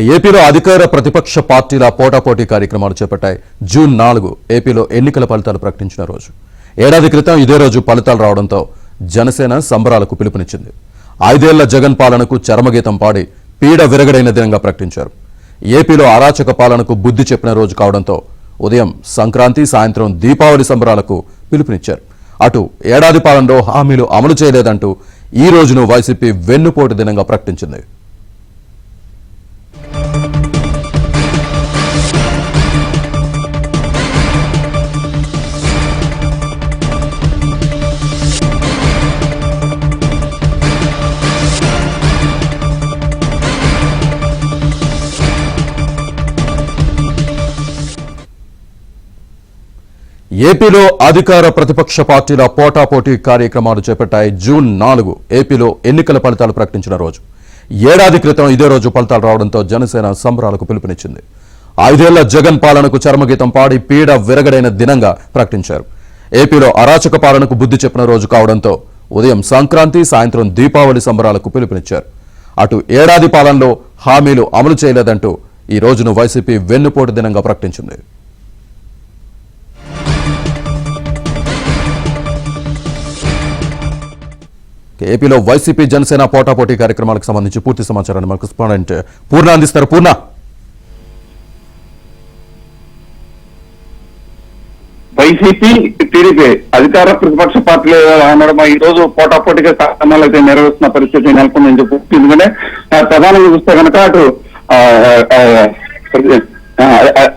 ఏపీలో అధికార ప్రతిపక్ష పార్టీల పోటాపోటీ కార్యక్రమాలు చేపట్టాయి. జూన్ 4 ఏపీలో ఎన్నికల ఫలితాలు ప్రకటించిన రోజు. ఏడాది క్రితం ఇదే రోజు ఫలితాలు రావడంతో జనసేన సంబరాలకు పిలుపునిచ్చింది. 5 ఏళ్ల జగన్ పాలనకు చరమగీతం పాడి పీడ విరగడైన దినంగా ప్రకటించారు. ఏపీలో అరాచక పాలనకు బుద్ధి చెప్పిన రోజు కావడంతో ఉదయం సంక్రాంతి, సాయంత్రం దీపావళి సంబరాలకు పిలుపునిచ్చారు. అటు ఏడాది పాలనలో హామీలు అమలు చేయలేదంటూ ఈ రోజును వైసీపీ వెన్నుపోటు దినంగా ప్రకటించింది. ఏపీలో అధికార ప్రతిపక్ష పార్టీల పోటాపోటీ కార్యక్రమాలు చేపట్టాయి. జూన్ 4 ఏపీలో ఎన్నికల ఫలితాలు ప్రకటించిన రోజు. ఏడాది క్రితం ఇదే రోజు ఫలితాలు రావడంతో జనసేన సంబరాలకు పిలుపునిచ్చింది. 5 ఏళ్ల జగన్ పాలనకు చరమగీతం పాడి పీడ విరగడైన దినంగా ప్రకటించారు. ఏపీలో అరాచక పాలనకు బుద్ధి చెప్పిన రోజు కావడంతో ఉదయం సంక్రాంతి, సాయంత్రం దీపావళి సంబరాలకు పిలుపునిచ్చారు. అటు ఏడాది పాలనలో హామీలు అమలు చేయలేదంటూ ఈ రోజును వైసీపీ వెన్నుపోటు దినంగా ప్రకటించింది. ఏపీలో వైసీపీ జనసేన పోటాపోటీ కార్యక్రమాలకు సంబంధించి పూర్తి సమాచారాన్ని మనకు కరెస్పాండెంట్ పూర్ణ అందిస్తారు. పూర్ణ, వైసీపీ, టీడీపీ అధికార ప్రతిపక్ష పార్టీలు అనడం ఈ రోజు పోటాపోటీగా కార్యక్రమాలు అయితే నిర్వహిస్తున్న పరిస్థితి నెలకొందని చెప్పి, ఎందుకంటే ప్రధానంగా చూస్తే కనుక అటు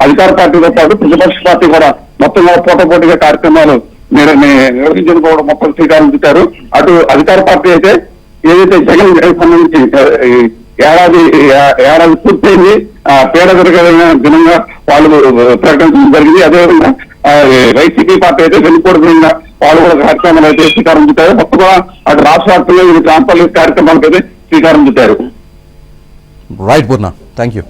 అధికార పార్టీతో పాటు ప్రతిపక్ష పార్టీ కూడా మొత్తంగా పోటాపోటీగా కార్యక్రమాలు నిర్వహించడం కూడా మొత్తం శ్రీకారం చుట్టారు. అటు అధికార పార్టీ అయితే ఏదైతే జగన్ సంబంధించి ఏడాది పూర్తయింది, పేడ విరగడైన దినంగా వాళ్ళు ప్రకటించడం జరిగింది. అదేవిధంగా వైసీపీ పార్టీ అయితే వెనుకోడుగా వాళ్ళు కూడా కార్యక్రమాలు అయితే శ్రీకారం చుట్టారు. మొత్తం అటు రాష్ట్ర వ్యాప్తంగా వివిధ ప్రాంతాల కార్యక్రమాలకు అయితే శ్రీకారం చుట్టారు. Right Purna, thank you.